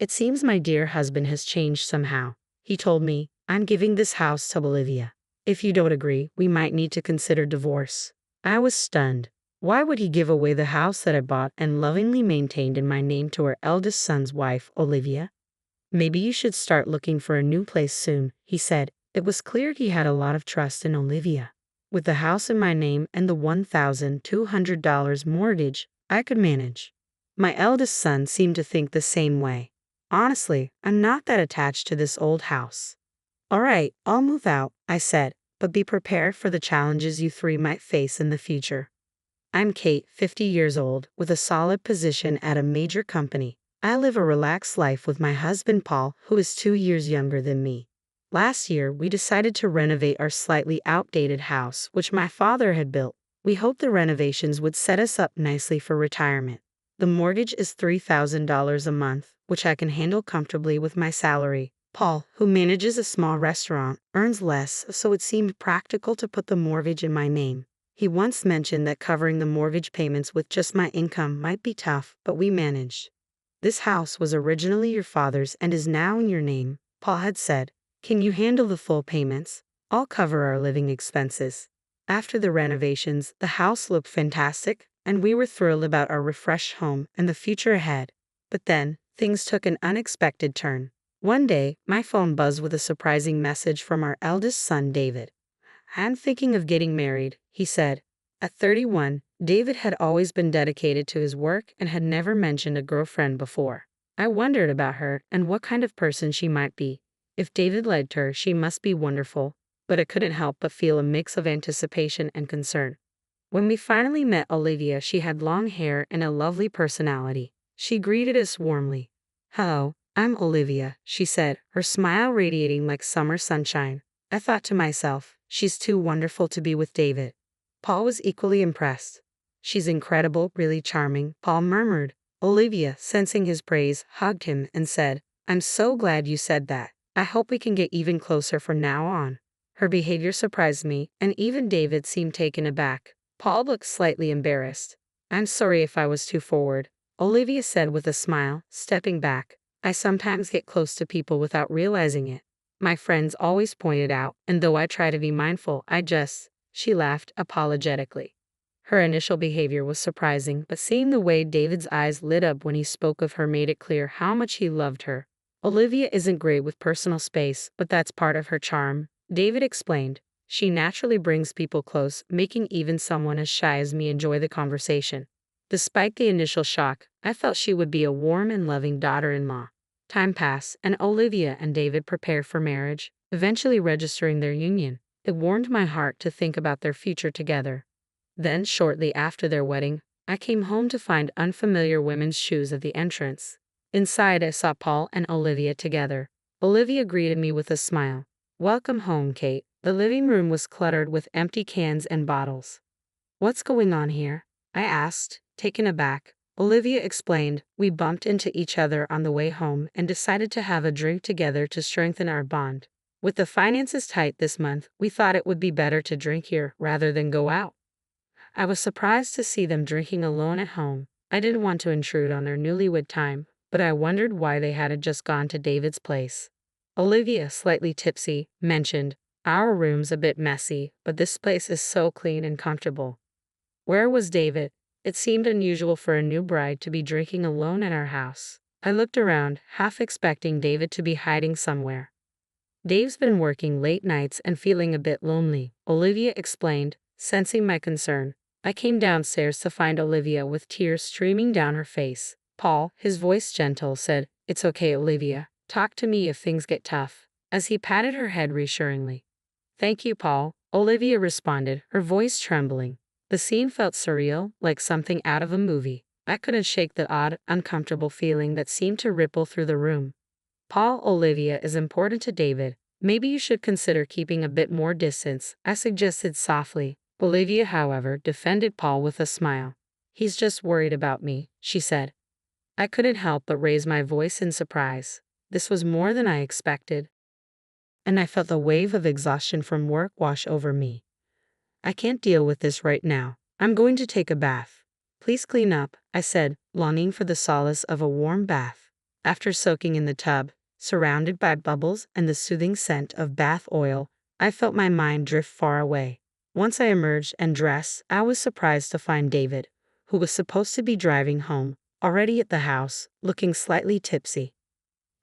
It seems my dear husband has changed somehow. He told me, I'm giving this house to Olivia. If you don't agree, we might need to consider divorce. I was stunned. Why would he give away the house that I bought and lovingly maintained in my name to our eldest son's wife, Olivia? Maybe you should start looking for a new place soon, he said. It was clear he had a lot of trust in Olivia. With the house in my name and the $1,200 mortgage, I could manage. My eldest son seemed to think the same way. Honestly, I'm not that attached to this old house. All right, I'll move out, I said, but be prepared for the challenges you three might face in the future. I'm Kate, 50 years old, with a solid position at a major company. I live a relaxed life with my husband Paul, who is 2 years younger than me. Last year, we decided to renovate our slightly outdated house, which my father had built. We hoped the renovations would set us up nicely for retirement. The mortgage is $3,000 a month, which I can handle comfortably with my salary. Paul, who manages a small restaurant, earns less, so it seemed practical to put the mortgage in my name. He once mentioned that covering the mortgage payments with just my income might be tough, but we managed. This house was originally your father's and is now in your name, Paul had said. Can you handle the full payments? I'll cover our living expenses. After the renovations, the house looked fantastic, and we were thrilled about our refreshed home and the future ahead. But then, things took an unexpected turn. One day, my phone buzzed with a surprising message from our eldest son, David. I'm thinking of getting married, he said. At 31, David had always been dedicated to his work and had never mentioned a girlfriend before. I wondered about her and what kind of person she might be. If David liked her, she must be wonderful, but I couldn't help but feel a mix of anticipation and concern. When we finally met Olivia, she had long hair and a lovely personality. She greeted us warmly. Hello, I'm Olivia, she said, her smile radiating like summer sunshine. I thought to myself, she's too wonderful to be with David. Paul was equally impressed. She's incredible, really charming, Paul murmured. Olivia, sensing his praise, hugged him and said, I'm so glad you said that. I hope we can get even closer from now on. Her behavior surprised me, and even David seemed taken aback. Paul looked slightly embarrassed. I'm sorry if I was too forward, Olivia said with a smile, stepping back. I sometimes get close to people without realizing it. My friends always point it out, and though I try to be mindful, she laughed apologetically. Her initial behavior was surprising, but seeing the way David's eyes lit up when he spoke of her made it clear how much he loved her. Olivia isn't great with personal space, but that's part of her charm, David explained. She naturally brings people close, making even someone as shy as me enjoy the conversation. Despite the initial shock, I felt she would be a warm and loving daughter-in-law. Time passed, and Olivia and David prepared for marriage, eventually registering their union. It warmed my heart to think about their future together. Then, shortly after their wedding, I came home to find unfamiliar women's shoes at the entrance. Inside, I saw Paul and Olivia together. Olivia greeted me with a smile. Welcome home, Kate. The living room was cluttered with empty cans and bottles. What's going on here? I asked, taken aback. Olivia explained, we bumped into each other on the way home and decided to have a drink together to strengthen our bond. With the finances tight this month, we thought it would be better to drink here rather than go out. I was surprised to see them drinking alone at home. I didn't want to intrude on their newlywed time, but I wondered why they hadn't just gone to David's place. Olivia, slightly tipsy, mentioned, our room's a bit messy, but this place is so clean and comfortable. Where was David? It seemed unusual for a new bride to be drinking alone at our house. I looked around, half expecting David to be hiding somewhere. Dave's been working late nights and feeling a bit lonely, Olivia explained, sensing my concern. I came downstairs to find Olivia with tears streaming down her face. Paul, his voice gentle, said, It's okay, Olivia. Talk to me if things get tough, as he patted her head reassuringly. Thank you, Paul, Olivia responded, her voice trembling. The scene felt surreal, like something out of a movie. I couldn't shake the odd, uncomfortable feeling that seemed to ripple through the room. Paul, Olivia is important to David. Maybe you should consider keeping a bit more distance, I suggested softly. Olivia, however, defended Paul with a smile. He's just worried about me, she said. I couldn't help but raise my voice in surprise. This was more than I expected, and I felt a wave of exhaustion from work wash over me. I can't deal with this right now. I'm going to take a bath. Please clean up, I said, longing for the solace of a warm bath. After soaking in the tub, surrounded by bubbles and the soothing scent of bath oil, I felt my mind drift far away. Once I emerged and dressed, I was surprised to find David, who was supposed to be driving home, already at the house, looking slightly tipsy.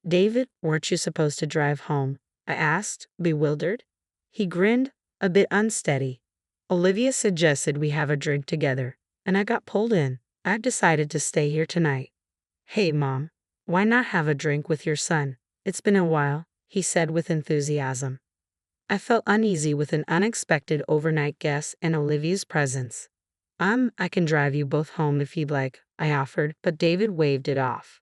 "David, weren't you supposed to drive home?" I asked, bewildered. He grinned, a bit unsteady. "Olivia suggested we have a drink together, and I got pulled in. I've decided to stay here tonight." "Hey, Mom, why not have a drink with your son? It's been a while," he said with enthusiasm. I felt uneasy with an unexpected overnight guest and Olivia's presence. I can drive you both home if you'd like," I offered, but David waved it off.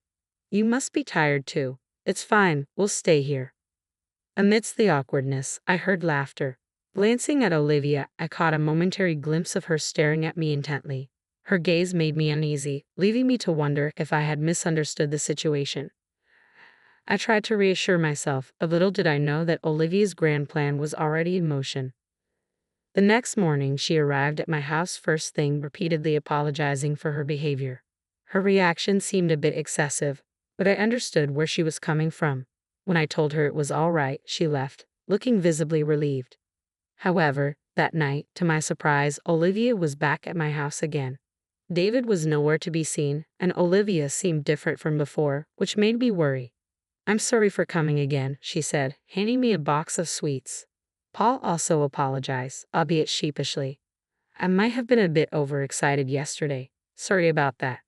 "You must be tired too. It's fine, we'll stay here." Amidst the awkwardness, I heard laughter. Glancing at Olivia, I caught a momentary glimpse of her staring at me intently. Her gaze made me uneasy, leaving me to wonder if I had misunderstood the situation. I tried to reassure myself, but little did I know that Olivia's grand plan was already in motion. The next morning, she arrived at my house first thing, repeatedly apologizing for her behavior. Her reaction seemed a bit excessive, but I understood where she was coming from. When I told her it was all right, she left, looking visibly relieved. However, that night, to my surprise, Olivia was back at my house again. David was nowhere to be seen, and Olivia seemed different from before, which made me worry. "I'm sorry for coming again," she said, handing me a box of sweets. Paul also apologized, albeit sheepishly. "I might have been a bit overexcited yesterday. Sorry about that."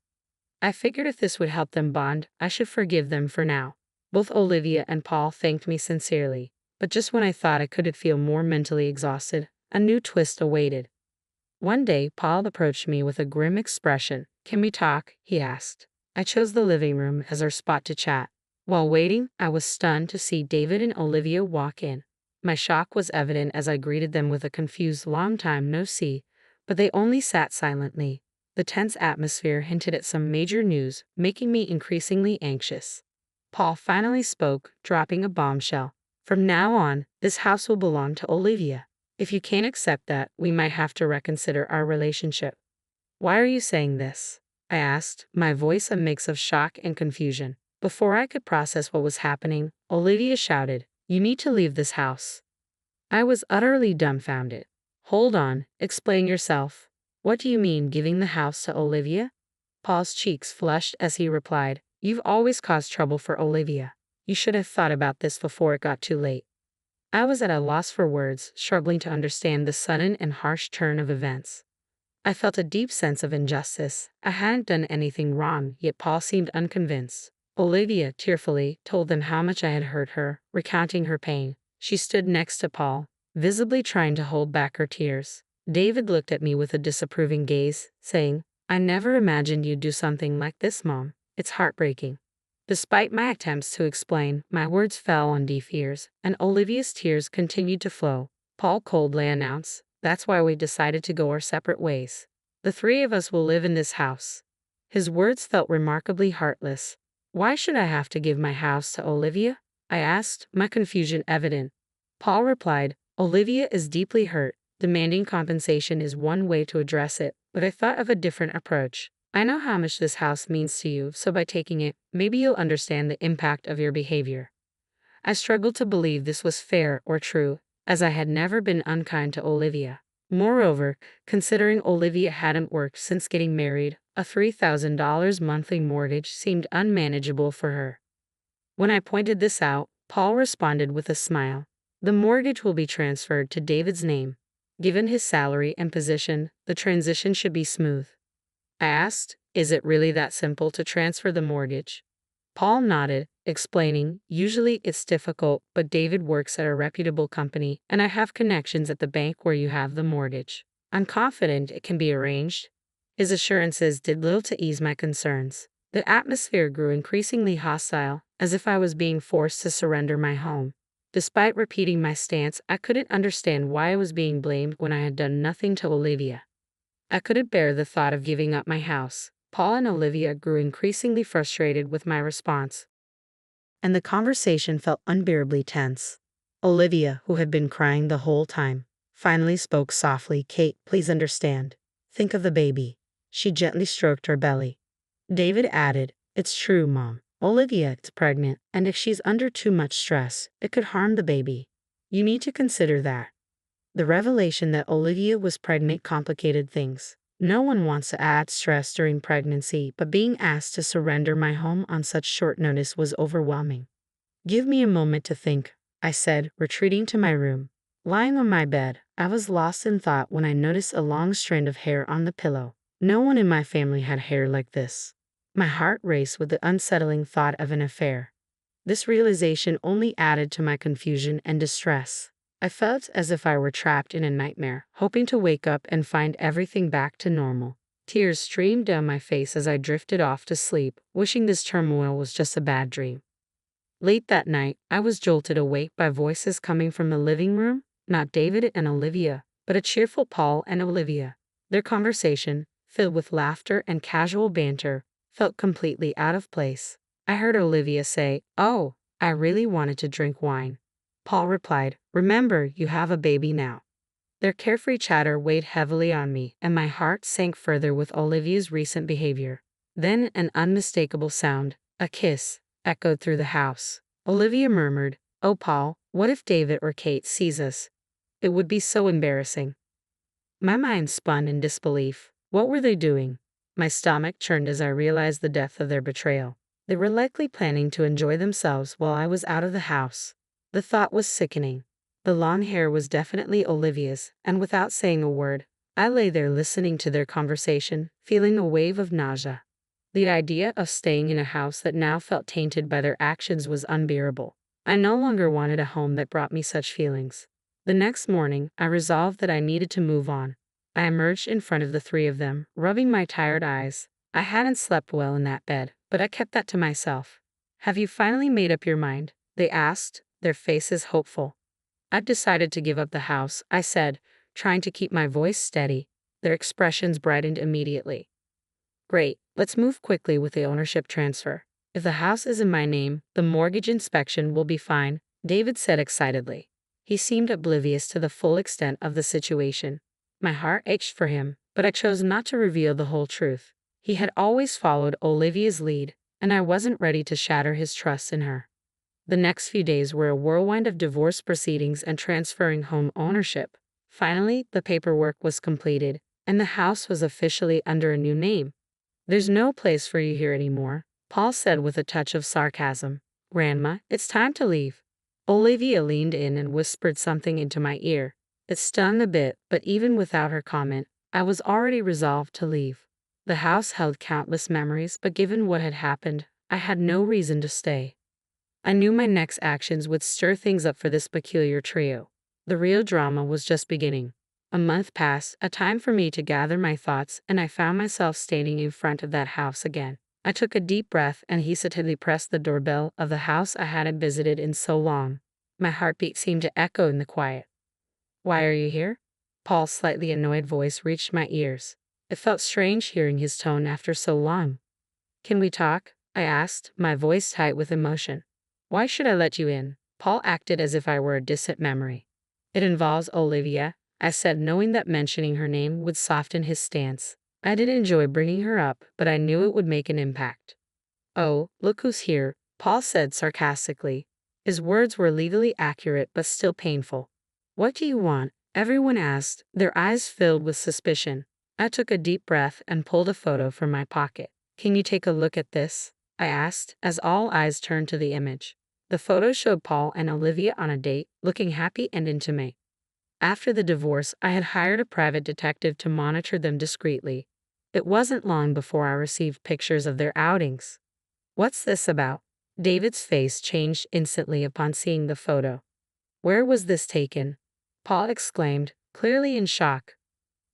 I figured if this would help them bond, I should forgive them for now. Both Olivia and Paul thanked me sincerely, but just when I thought I could feel more mentally exhausted, a new twist awaited. One day, Paul approached me with a grim expression. "Can we talk?" he asked. I chose the living room as our spot to chat. While waiting, I was stunned to see David and Olivia walk in. My shock was evident as I greeted them with a confused "long time no see," but they only sat silently. The tense atmosphere hinted at some major news, making me increasingly anxious. Paul finally spoke, dropping a bombshell. "From now on, this house will belong to Olivia. If you can't accept that, we might have to reconsider our relationship." "Why are you saying this?" I asked, my voice a mix of shock and confusion. Before I could process what was happening, Olivia shouted, "You need to leave this house." I was utterly dumbfounded. "Hold on, explain yourself. What do you mean, giving the house to Olivia?" Paul's cheeks flushed as he replied, "You've always caused trouble for Olivia. You should have thought about this before it got too late." I was at a loss for words, struggling to understand the sudden and harsh turn of events. I felt a deep sense of injustice. I hadn't done anything wrong, yet Paul seemed unconvinced. Olivia, tearfully, told them how much I had hurt her, recounting her pain. She stood next to Paul, visibly trying to hold back her tears. David looked at me with a disapproving gaze, saying, "I never imagined you'd do something like this, Mom. It's heartbreaking." Despite my attempts to explain, my words fell on deaf ears, and Olivia's tears continued to flow. Paul coldly announced, "That's why we decided to go our separate ways. The three of us will live in this house." His words felt remarkably heartless. "Why should I have to give my house to Olivia?" I asked, my confusion evident. Paul replied, "Olivia is deeply hurt. Demanding compensation is one way to address it, but I thought of a different approach. I know how much this house means to you, so by taking it, maybe you'll understand the impact of your behavior." I struggled to believe this was fair or true, as I had never been unkind to Olivia. Moreover, considering Olivia hadn't worked since getting married, a $3,000 monthly mortgage seemed unmanageable for her. When I pointed this out, Paul responded with a smile. "The mortgage will be transferred to David's name. Given his salary and position, the transition should be smooth." I asked, "Is it really that simple to transfer the mortgage?" Paul nodded, explaining, "Usually it's difficult, but David works at a reputable company, and I have connections at the bank where you have the mortgage. I'm confident it can be arranged." His assurances did little to ease my concerns. The atmosphere grew increasingly hostile, as if I was being forced to surrender my home. Despite repeating my stance, I couldn't understand why I was being blamed when I had done nothing to Olivia. I couldn't bear the thought of giving up my house. Paul and Olivia grew increasingly frustrated with my response, and the conversation felt unbearably tense. Olivia, who had been crying the whole time, finally spoke softly. "Kate, please understand. Think of the baby." She gently stroked her belly. David added, "It's true, Mom. Olivia is pregnant, and if she's under too much stress, it could harm the baby. You need to consider that. The revelation that Olivia was pregnant complicated things. No one wants to add stress during pregnancy, but being asked to surrender my home on such short notice was overwhelming. Give me a moment to think, I said, retreating to my room. Lying on my bed, I was lost in thought when I noticed a long strand of hair on the pillow. No one in my family had hair like this. My heart raced with the unsettling thought of an affair. This realization only added to my confusion and distress. I felt as if I were trapped in a nightmare, hoping to wake up and find everything back to normal. Tears streamed down my face as I drifted off to sleep, wishing this turmoil was just a bad dream. Late that night, I was jolted awake by voices coming from the living room, not David and Olivia, but a cheerful Paul and Olivia. Their conversation, filled with laughter and casual banter, felt completely out of place. I heard Olivia say, "Oh, I really wanted to drink wine." Paul replied, "Remember, you have a baby now." Their carefree chatter weighed heavily on me, and my heart sank further with Olivia's recent behavior. Then an unmistakable sound, a kiss, echoed through the house. Olivia murmured, "Oh, Paul, what if David or Kate sees us? It would be so embarrassing." My mind spun in disbelief. What were they doing? My stomach churned as I realized the depth of their betrayal. They were likely planning to enjoy themselves while I was out of the house. The thought was sickening. The long hair was definitely Olivia's, and without saying a word, I lay there listening to their conversation, feeling a wave of nausea. The idea of staying in a house that now felt tainted by their actions was unbearable. I no longer wanted a home that brought me such feelings. The next morning, I resolved that I needed to move on. I emerged in front of the three of them, rubbing my tired eyes. I hadn't slept well in that bed, but I kept that to myself. "Have you finally made up your mind?" they asked, their faces hopeful. "I've decided to give up the house," I said, trying to keep my voice steady. Their expressions brightened immediately. "Great, let's move quickly with the ownership transfer. If the house is in my name, the mortgage inspection will be fine," David said excitedly. He seemed oblivious to the full extent of the situation. My heart ached for him, but I chose not to reveal the whole truth. He had always followed Olivia's lead, and I wasn't ready to shatter his trust in her. The next few days were a whirlwind of divorce proceedings and transferring home ownership. Finally, the paperwork was completed, and the house was officially under a new name. "There's no place for you here anymore," Paul said with a touch of sarcasm. "Grandma, it's time to leave." Olivia leaned in and whispered something into my ear. It stung a bit, but even without her comment, I was already resolved to leave. The house held countless memories, but given what had happened, I had no reason to stay. I knew my next actions would stir things up for this peculiar trio. The real drama was just beginning. A month passed, a time for me to gather my thoughts, and I found myself standing in front of that house again. I took a deep breath and hesitantly pressed the doorbell of the house I hadn't visited in so long. My heartbeat seemed to echo in the quiet. "Why are you here?" Paul's slightly annoyed voice reached my ears. It felt strange hearing his tone after so long. "Can we talk?" I asked, my voice tight with emotion. "Why should I let you in?" Paul acted as if I were a distant memory. "It involves Olivia," I said, knowing that mentioning her name would soften his stance. I didn't enjoy bringing her up, but I knew it would make an impact. "Oh, look who's here," Paul said sarcastically. His words were legally accurate but still painful. "What do you want?" everyone asked, their eyes filled with suspicion. I took a deep breath and pulled a photo from my pocket. "Can you take a look at this?" I asked, as all eyes turned to the image. The photo showed Paul and Olivia on a date, looking happy and intimate. After the divorce, I had hired a private detective to monitor them discreetly. It wasn't long before I received pictures of their outings. "What's this about?" David's face changed instantly upon seeing the photo. "Where was this taken?" Paul exclaimed, clearly in shock.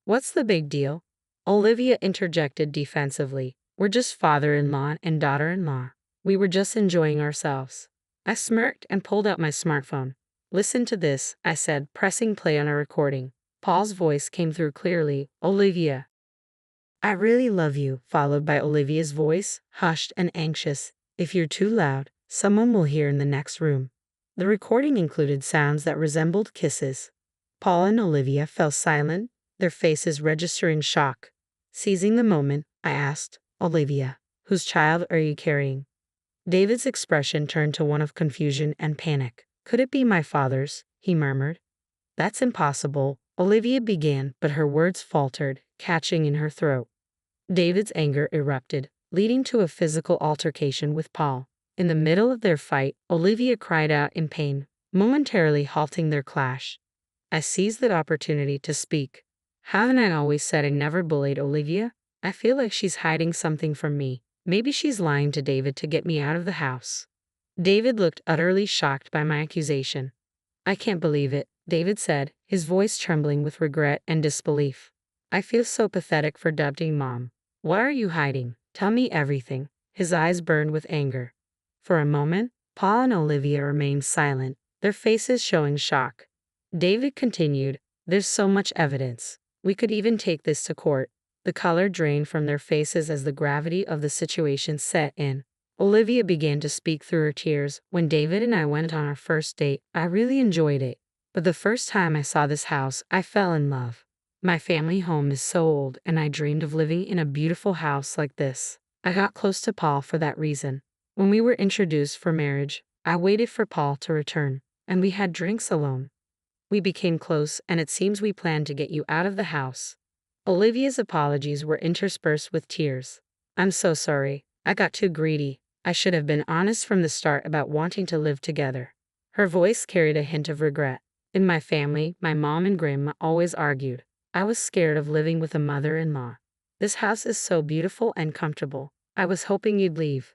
"What's the big deal?" Olivia interjected defensively. "We're just father-in-law and daughter-in-law. We were just enjoying ourselves." I smirked and pulled out my smartphone. "Listen to this," I said, pressing play on a recording. Paul's voice came through clearly. "Olivia, I really love you," followed by Olivia's voice, hushed and anxious. "If you're too loud, someone will hear in the next room." The recording included sounds that resembled kisses. Paul and Olivia fell silent, their faces registering shock. Seizing the moment, I asked, "Olivia, whose child are you carrying?" David's expression turned to one of confusion and panic. Could it be my father's? He murmured. That's impossible, Olivia began, but her words faltered, catching in her throat. David's anger erupted, leading to a physical altercation with Paul. In the middle of their fight, Olivia cried out in pain, momentarily halting their clash. I seized that opportunity to speak. Haven't I always said I never bullied Olivia? I feel like she's hiding something from me. Maybe she's lying to David to get me out of the house. David looked utterly shocked by my accusation. I can't believe it, David said, his voice trembling with regret and disbelief. I feel so pathetic for doubting Mom. Why are you hiding? Tell me everything. His eyes burned with anger. For a moment, Paul and Olivia remained silent, their faces showing shock. David continued, there's so much evidence. We could even take this to court. The color drained from their faces as the gravity of the situation set in. Olivia began to speak through her tears. When David and I went on our first date, I really enjoyed it. But the first time I saw this house, I fell in love. My family home is so old, and I dreamed of living in a beautiful house like this. I got close to Paul for that reason. When we were introduced for marriage, I waited for Paul to return, and we had drinks alone. We became close, and it seems we planned to get you out of the house. Olivia's apologies were interspersed with tears. I'm so sorry. I got too greedy. I should have been honest from the start about wanting to live together. Her voice carried a hint of regret. In my family, my mom and grandma always argued. I was scared of living with a mother-in-law. This house is so beautiful and comfortable. I was hoping you'd leave.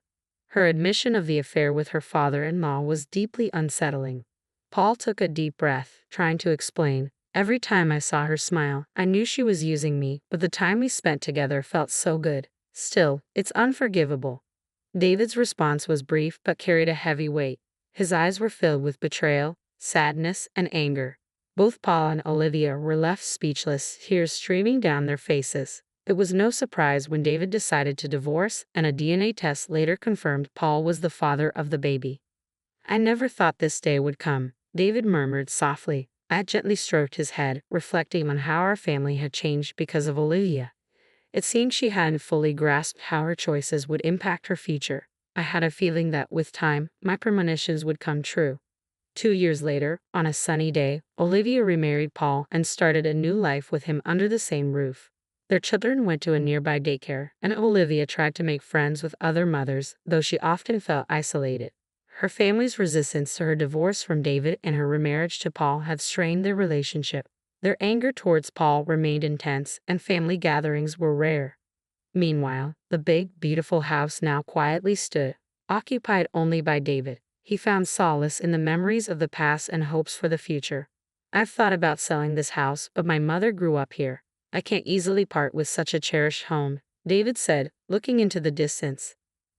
Her admission of the affair with her father-in-law was deeply unsettling. Paul took a deep breath, trying to explain. Every time I saw her smile, I knew she was using me, but the time we spent together felt so good. Still, it's unforgivable. David's response was brief but carried a heavy weight. His eyes were filled with betrayal, sadness, and anger. Both Paul and Olivia were left speechless, tears streaming down their faces. It was no surprise when David decided to divorce, and a DNA test later confirmed Paul was the father of the baby. I never thought this day would come, David murmured softly. I gently stroked his head, reflecting on how our family had changed because of Olivia. It seemed she hadn't fully grasped how her choices would impact her future. I had a feeling that, with time, my premonitions would come true. 2 years later, on a sunny day, Olivia remarried Paul and started a new life with him under the same roof. Their children went to a nearby daycare, and Olivia tried to make friends with other mothers, though she often felt isolated. Her family's resistance to her divorce from David and her remarriage to Paul had strained their relationship. Their anger towards Paul remained intense, and family gatherings were rare. Meanwhile, the big, beautiful house now quietly stood, occupied only by David. He found solace in the memories of the past and hopes for the future. I've thought about selling this house, but my mother grew up here. I can't easily part with such a cherished home, David said, looking into the distance.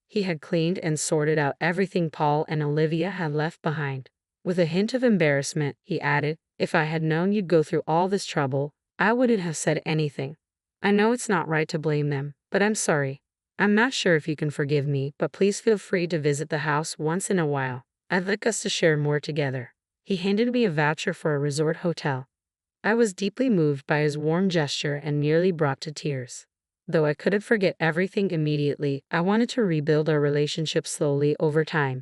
He had cleaned and sorted out everything Paul and Olivia had left behind. With a hint of embarrassment, he added, if I had known you'd go through all this trouble, I wouldn't have said anything. I know it's not right to blame them, but I'm sorry. I'm not sure if you can forgive me, but please feel free to visit the house once in a while. I'd like us to share more together. He handed me a voucher for a resort hotel. I was deeply moved by his warm gesture and nearly brought to tears. Though I couldn't forget everything immediately, I wanted to rebuild our relationship slowly over time.